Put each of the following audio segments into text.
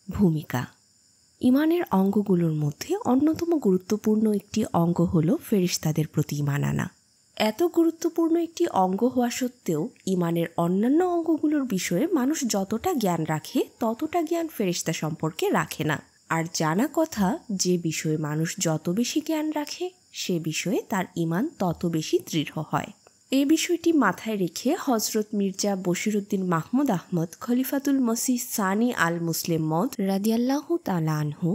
ভূমিকা। ঈমানের অঙ্গগুলোর মধ্যে অন্যতম গুরুত্বপূর্ণ একটি অঙ্গ হল ফেরেশতাদের প্রতি ঈমান আনা। এত গুরুত্বপূর্ণ একটি অঙ্গ হওয়া সত্ত্বেও ঈমানের অন্যান্য অঙ্গগুলোর বিষয়ে মানুষ যতটা জ্ঞান রাখে ততটা জ্ঞান ফেরেশতা সম্পর্কে রাখে না। আর জানা কথা, যে বিষয়ে মানুষ যত বেশি জ্ঞান রাখে সে বিষয়ে তার ঈমান তত বেশি দৃঢ় হয়। এই বিষয়টি মাথায় রেখে হজরত মির্জা বশিরউদ্দিন মাহমুদ আহমদ খলিফাতুল মসিহ সানি আল মুসলিম মওদ রাদিয়াল্লাহু তাআলা আনহু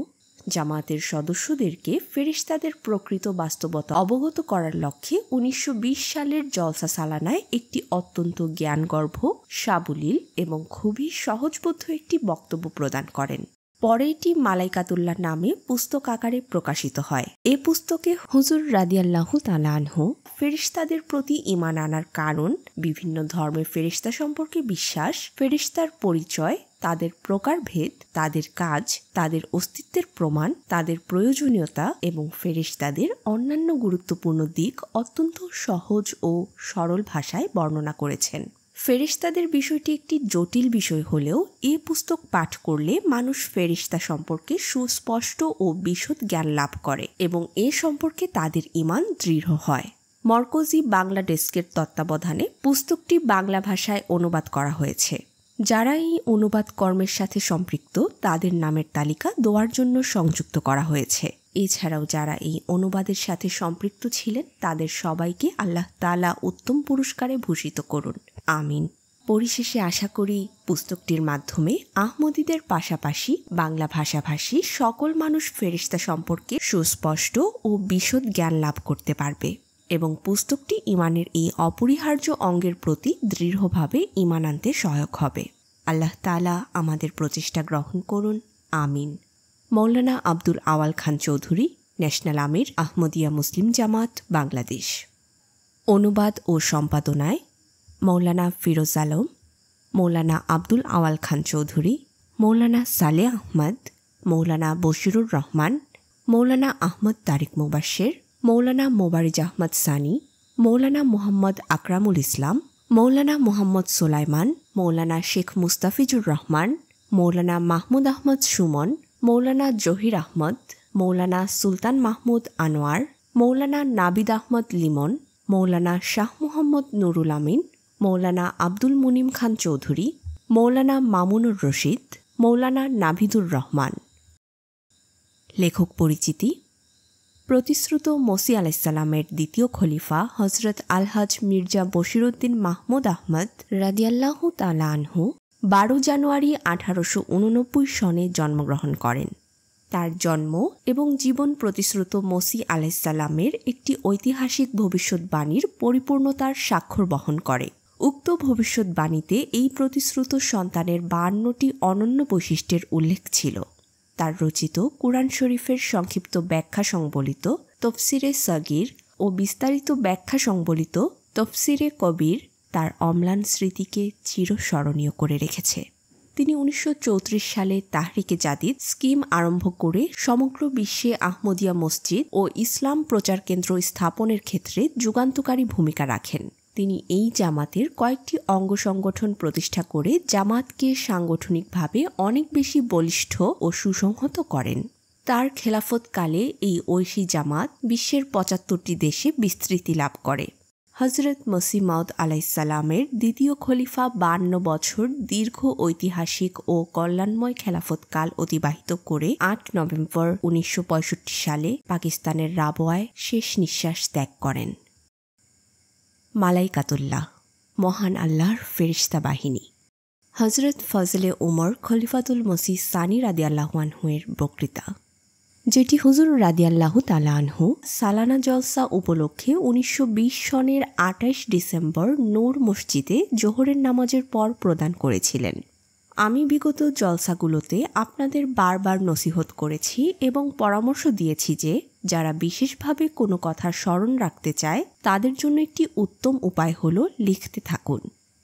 জামাতের সদস্যদেরকে ফেরেশতাদের প্রকৃত বাস্তবতা অবগত করার লক্ষ্যে 1920 সালের জলসা সালানায় একটি অত্যন্ত জ্ঞানগর্ভ, সাবলীল এবং খুবই সহজবোধ্য একটি বক্তব্য প্রদান করেন। পরে এটি মালাইকাতুল্লাহ নামে পুস্তক আকারে প্রকাশিত হয়। এ পুস্তকে হুজুর রাদিয়াল্লাহু তাআলা আনহু ফেরেশতাদের প্রতি ঈমান আনার কারণ, বিভিন্ন ধর্মের ফেরেশতা সম্পর্কে বিশ্বাস, ফেরেশতার পরিচয়, তাদের প্রকারভেদ, তাদের কাজ, তাদের অস্তিত্বের প্রমাণ, তাদের প্রয়োজনীয়তা এবং ফেরেশতাদের অন্যান্য গুরুত্বপূর্ণ দিক অত্যন্ত সহজ ও সরল ভাষায় বর্ণনা করেছেন। ফেরেশতাদের বিষয়টি একটি জটিল বিষয় হলেও এই পুস্তক পাঠ করলে মানুষ ফেরেশতা সম্পর্কে সুস্পষ্ট ও বিশদ জ্ঞান লাভ করে এবং এ সম্পর্কে তাদের ঈমান দৃঢ় হয়। মরকজি বাংলা ডেস্কের তত্ত্বাবধানে পুস্তকটি বাংলা ভাষায় অনুবাদ করা হয়েছে। যারা এই অনুবাদ কর্মের সাথে সম্পৃক্ত তাদের নামের তালিকা দোয়ার জন্য সংযুক্ত করা হয়েছে। এছাড়াও যারা এই অনুবাদের সাথে সম্পৃক্ত ছিলেন তাদের সবাইকে আল্লাহ তাআলা উত্তম পুরস্কারে ভূষিত করুন, আমিন। পরিশেষে আশা করি পুস্তকটির মাধ্যমে আহমদীদের পাশাপাশি বাংলা ভাষাভাষী সকল মানুষ ফেরেশতা সম্পর্কে সুস্পষ্ট ও বিশদ জ্ঞান লাভ করতে পারবে এবং পুস্তকটি ঈমানের এই অপরিহার্য অঙ্গের প্রতি দৃঢ়ভাবে ঈমান আনতে সহায়ক হবে। আল্লাহ তাআলা আমাদের প্রচেষ্টা গ্রহণ করুন, আমিন। মৌলানা আব্দুল আওয়াল খান চৌধুরী, ন্যাশনাল আমির, আহমদিয়া মুসলিম জামাত, বাংলাদেশ। অনুবাদ ও সম্পাদনায় মৌলানা ফিরোজ আলম, মৌলানা আব্দুল আওয়াল খান চৌধুরী, মৌলানা সালে আহমদ, মৌলানা বশিরুর রহমান, মৌলানা আহমদ তারিক মুবাশশির, মৌলানা মোবারিজ আহমদ সানি, মৌলানা মুহাম্মদ আকরামুল ইসলাম, মৌলানা মুহাম্মদ সুলাইমান, মৌলানা শেখ মুস্তাফিজুর রহমান, মৌলানা মাহমুদ আহমদ সুমন, মৌলানা জহির আহমদ, মৌলানা সুলতান মাহমুদ আনোয়ার, মৌলানা নাবিদ আহমদ লিমন, মৌলানা শাহ মুহাম্মদ নুরুল আমিন, মৌলানা আব্দুল মুনিম খান চৌধুরী, মৌলানা মামুনুর রশিদ, মৌলানা নাভিদুর রহমান। লেখক পরিচিতি। প্রতিশ্রুত মসিহ আলাইহিসসালামের দ্বিতীয় খলিফা হজরত আলহাজ মির্জা বশিরউদ্দিন মাহমুদ আহমদ রাদিয়াল্লাহু তাআলা আনহু 12 জানুয়ারি 1889 সনে জন্মগ্রহণ করেন। তার জন্ম এবং জীবন প্রতিশ্রুত মসিহ আলাইহিসসালামের একটি ঐতিহাসিক ভবিষ্যৎবাণীর পরিপূর্ণতার স্বাক্ষর বহন করে। উক্ত ভবিষ্যৎবাণীতে এই প্রতিশ্রুত সন্তানের 52টি অনন্য বৈশিষ্ট্যের উল্লেখ ছিল। তার রচিত কুরআন শরীফের সংক্ষিপ্ত ব্যাখ্যা সংবলিত তফসিরে সগীর ও বিস্তারিত ব্যাখ্যা সংবলিত তফসিরে কবির তার অম্লান স্মৃতিকে চিরস্মরণীয় করে রেখেছে। তিনি 1934 সালে তাহরিকে জাদিদ স্কিম আরম্ভ করে সমগ্র বিশ্বে আহমদিয়া মসজিদ ও ইসলাম প্রচার কেন্দ্র স্থাপনের ক্ষেত্রে যুগান্তকারী ভূমিকা রাখেন। তিনি এই জামাতের কয়েকটি অঙ্গ সংগঠন প্রতিষ্ঠা করে জামাতকে সাংগঠনিকভাবে অনেক বেশি বলিষ্ঠ ও সুসংহত করেন। তার খেলাফতকালে এই ঐশী জামাত বিশ্বের 75টি দেশে বিস্তৃতি লাভ করে। হজরত মসিহ মাউদ আলাইহিসসালামের দ্বিতীয় খলিফা 52 বছর দীর্ঘ ঐতিহাসিক ও কল্যাণময় খেলাফতকাল অতিবাহিত করে 8 নভেম্বর 1965 সালে পাকিস্তানের রাবোয়ায় শেষ নিঃশ্বাস ত্যাগ করেন। মালাইকাতুল্লাহ, মহান আল্লাহর ফেরেশতা বাহিনী। হজরত ফজলে উমর খলিফাতুল মসিহ সানি রাদিয়াল্লাহু আনহু এর বক্তৃতা, যেটি হুজুর রাদিয়াল্লাহু তাআলা আনহু সালানা জলসা উপলক্ষে 1920 সনের 28 ডিসেম্বর নূর মসজিদে জোহরের নামাজের পর প্রদান করেছিলেন। আমি বিগত জলসাগুলোতে আপনাদের বারবার নসিহত করেছি এবং পরামর্শ দিয়েছি যে যারা বিশেষভাবে কোনো কথা স্মরণ রাখতে চায় তাদের জন্য একটি উত্তম উপায় হলো লিখতে থাকুন।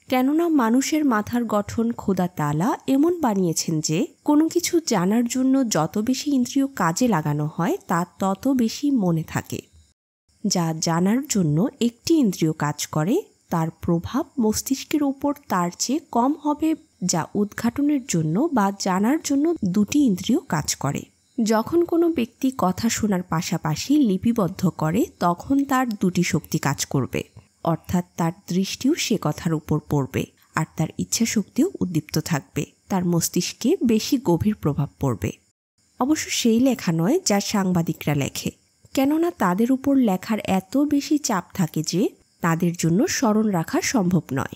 কেননা মানুষের মাথার গঠন খোদা তাআলা এমন বানিয়েছেন যে কোনো কিছু জানার জন্য যত বেশি ইন্দ্রিয় কাজে লাগানো হয় তা তত বেশি মনে থাকে। যা জানার জন্য একটি ইন্দ্রিয় কাজ করে তার প্রভাব মস্তিষ্কের উপর তার চেয়ে কম হবে যা উদ্ঘাটনের জন্য বা জানার জন্য দুটি ইন্দ্রিয় কাজ করে। যখন কোনো ব্যক্তি কথা শোনার পাশাপাশি লিপিবদ্ধ করে তখন তার দুটি শক্তি কাজ করবে, অর্থাৎ তার দৃষ্টিও সে কথার উপর পড়বে আর তার ইচ্ছাশক্তিও উদ্দীপ্ত থাকবে, তার মস্তিষ্কে বেশি গভীর প্রভাব পড়বে। অবশ্য সেই লেখা নয় যা সাংবাদিকরা লেখে, কেননা তাদের উপর লেখার এত বেশি চাপ থাকে যে তাদের জন্য স্মরণ রাখা সম্ভব নয়।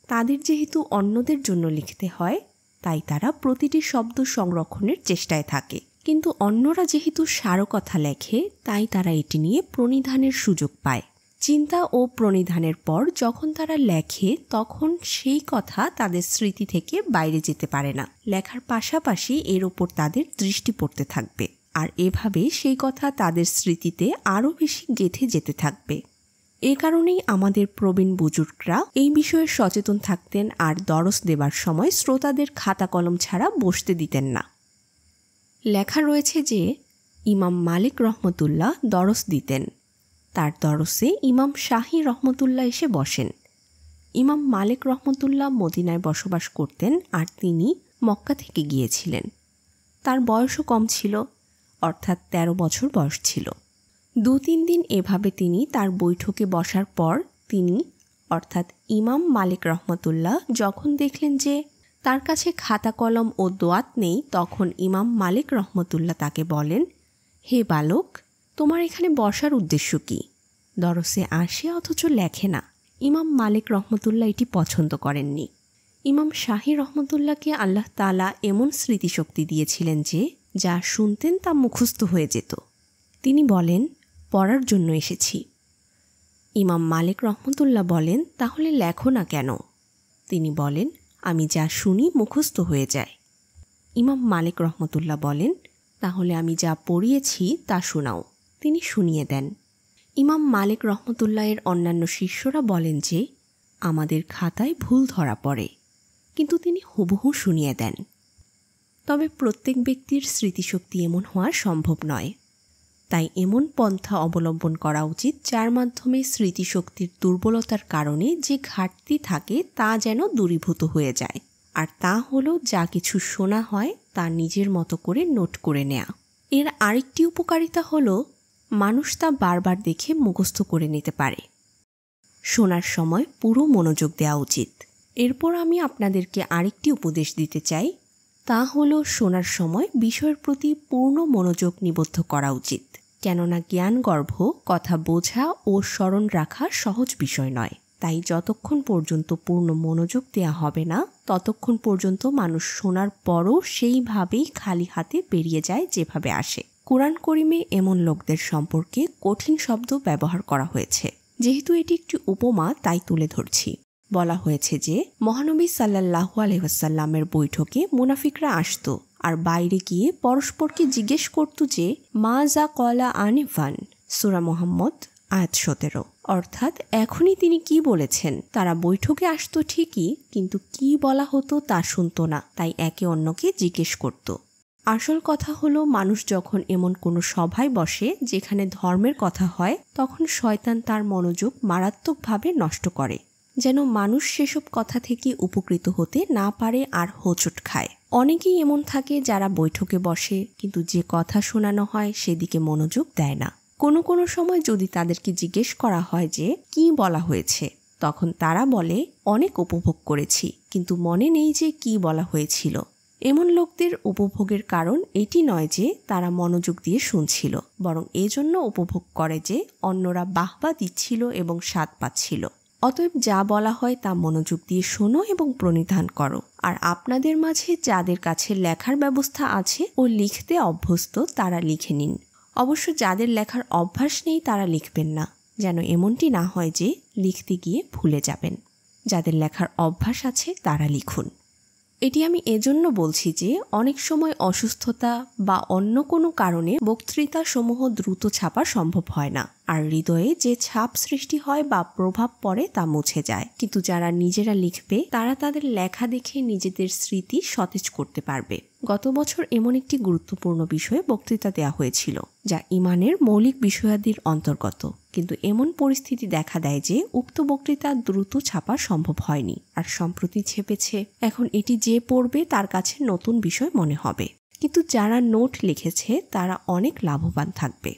তাদের যেহেতু অন্যদের জন্য লিখতে হয়, তাই তারা প্রতিটি শব্দ সংরক্ষণের চেষ্টায় থাকে। কিন্তু অন্যরা যেহেতু সারকথা লেখে, তাই তারা এটি নিয়ে প্রণিধানের সুযোগ পায়। চিন্তা ও প্রণিধানের পর যখন তারা লেখে, তখন সেই কথা তাদের স্মৃতি থেকে বাইরে যেতে পারে না। লেখার পাশাপাশি এর ওপর তাদের দৃষ্টি পড়তে থাকবে, আর এভাবে সেই কথা তাদের স্মৃতিতে আরও বেশি গেঁথে যেতে থাকবে। এ কারণেই আমাদের প্রবীণ বুজুর্গরা এই বিষয়ে সচেতন থাকতেন আর দরস দেবার সময় শ্রোতাদের খাতা কলম ছাড়া বসতে দিতেন না। লেখা রয়েছে যে ইমাম মালিক রহমতুল্লাহ দরস দিতেন। তার দরসে ইমাম শাহী রহমতুল্লাহ এসে বসেন। ইমাম মালিক রহমতুল্লাহ মদিনায় বসবাস করতেন আর তিনি মক্কা থেকে গিয়েছিলেন। তার বয়সও কম ছিল, অর্থাৎ 13 বছর বয়স ছিল। 2-3 দিন এভাবে তিনি তার বৈঠকে বসার পর তিনি অর্থাৎ ইমাম মালিক রহমতুল্লাহ যখন দেখলেন যে তার কাছে খাতা কলম ও দোয়াত নেই, তখন ইমাম মালিক রহমতুল্লাহ তাকে বলেন, হে বালক, তোমার এখানে বসার উদ্দেশ্য কি? দরসে আসে অথচ লেখে না। ইমাম মালিক রহমতুল্লাহ এটি পছন্দ করেননি। ইমাম শাহী রহমতুল্লাহকে আল্লাহ তাআলা এমন স্মৃতিশক্তি দিয়েছিলেন যে যা শুনতেন তা মুখস্থ হয়ে যেত। তিনি বলেন, পড়ার জন্য এসেছি। ইমাম মালিক রহমতুল্লাহ বলেন, তাহলে লেখো না কেন? তিনি বলেন, আমি যা শুনি মুখস্থ হয়ে যায়। ইমাম মালিক রহমতুল্লাহ বলেন, তাহলে আমি যা পড়িয়েছি তা শোনাও। তিনি শুনিয়ে দেন। ইমাম মালিক রহমতুল্লাহের অন্যান্য শিষ্যরা বলেন যে আমাদের খাতায় ভুল ধরা পড়ে, কিন্তু তিনি হুবহু শুনিয়ে দেন। তবে প্রত্যেক ব্যক্তির স্মৃতিশক্তি এমন হওয়া সম্ভব নয়। তাই এমন পন্থা অবলম্বন করা উচিত যার মাধ্যমে স্মৃতিশক্তির দুর্বলতার কারণে যে ঘাটতি থাকে তা যেন দূরীভূত হয়ে যায়। আর তা হলো যা কিছু শোনা হয় তা নিজের মতো করে নোট করে নেয়া। এর আরেকটি উপকারিতা হলো মানুষ তা বারবার দেখে মুখস্থ করে নিতে পারে। শোনার সময় পুরো মনোযোগ দেওয়া উচিত। এরপর আমি আপনাদেরকে আরেকটি উপদেশ দিতে চাই, তা হলো শোনার সময় বিষয়ের প্রতি পূর্ণ মনোযোগ নিবদ্ধ করা উচিত। কেননা জ্ঞানগর্ভ কথা বোঝা ও স্মরণ রাখা সহজ বিষয় নয়। তাই যতক্ষণ পর্যন্ত পূর্ণ মনোযোগ দেয়া হবে না, ততক্ষণ পর্যন্ত মানুষ শোনার পরও সেইভাবেই খালি হাতে বেরিয়ে যায় যেভাবে আসে। কুরআন কারীমে এমন লোকদের সম্পর্কে কঠিন শব্দ ব্যবহার করা হয়েছে। যেহেতু এটি একটি উপমা, তাই তুলে ধরছি। বলা হয়েছে যে মহানবী সাল্লাল্লাহু আলাইহি ওয়াসাল্লামের বৈঠকে মুনাফিকরা আসতো আর বাইরে গিয়ে পরস্পরকে জিজ্ঞেস করত যে মা যা কলা আনিফান, সূরা মুহাম্মদ আয়াত 17। অর্থাৎ এখনই তিনি কি বলেছেন। তারা বৈঠকে আসতো ঠিকই, কিন্তু কি বলা হতো তা শুনতো না, তাই একে অন্যকে জিজ্ঞেস করত। আসল কথা হলো, মানুষ যখন এমন কোনো সভায় বসে যেখানে ধর্মের কথা হয়, তখন শয়তান তার মনোযোগ মারাত্মকভাবে নষ্ট করে, যেন মানুষ সেসব কথা থেকে উপকৃত হতে না পারে আর হোঁচট খায়। অনেকেই এমন থাকে যারা বৈঠকে বসে, কিন্তু যে কথা শোনানো হয় সেদিকে মনোযোগ দেয় না। কোনো সময় যদি তাদেরকে জিজ্ঞেস করা হয় যে কি বলা হয়েছে, তখন তারা বলে অনেক উপভোগ করেছি, কিন্তু মনে নেই যে কি বলা হয়েছিল। এমন লোকদের উপভোগের কারণ এটি নয় যে তারা মনোযোগ দিয়ে শুনছিল, বরং এজন্য উপভোগ করে যে অন্যরা বাহবা দিচ্ছিল এবং স্বাদ পাচ্ছিল। অতএব যা বলা হয় তা মনোযোগ দিয়ে শোনো এবং প্রণিধান করো। আর আপনাদের মাঝে যাদের কাছে লেখার ব্যবস্থা আছে ও লিখতে অভ্যস্ত, তারা লিখে নিন। অবশ্য যাদের লেখার অভ্যাস নেই তারা লিখবেন না, যেন এমনটি না হয় যে লিখতে গিয়ে ভুলে যাবেন। যাদের লেখার অভ্যাস আছে তারা লিখুন। এটি আমি এজন্য বলছি যে অনেক সময় অসুস্থতা বা অন্য কোনো কারণে বক্তৃতা সমূহ দ্রুত ছাপা সম্ভব হয় না, আর হৃদয়ে যে ছাপ সৃষ্টি হয় বা প্রভাব পড়ে তা মুছে যায়। কিন্তু যারা নিজেরা লিখবে তারা তাদের লেখা দেখে নিজেদের স্মৃতি সতেজ করতে পারবে। গত বছর এমন একটি গুরুত্বপূর্ণ বিষয়ে বক্তৃতা দেওয়া হয়েছিল যা ঈমানের মৌলিক বিষয়াদির অন্তর্গত, কিন্তু এমন পরিস্থিতি দেখা দেয় যে উক্ত বক্তৃতা দ্রুত ছাপা সম্ভব হয়নি, আর সম্প্রতি ছেপেছে। এখন এটি যে পড়বে তার কাছে নতুন বিষয় মনে হবে, কিন্তু যারা নোট লিখেছে তারা অনেক লাভবান থাকবে।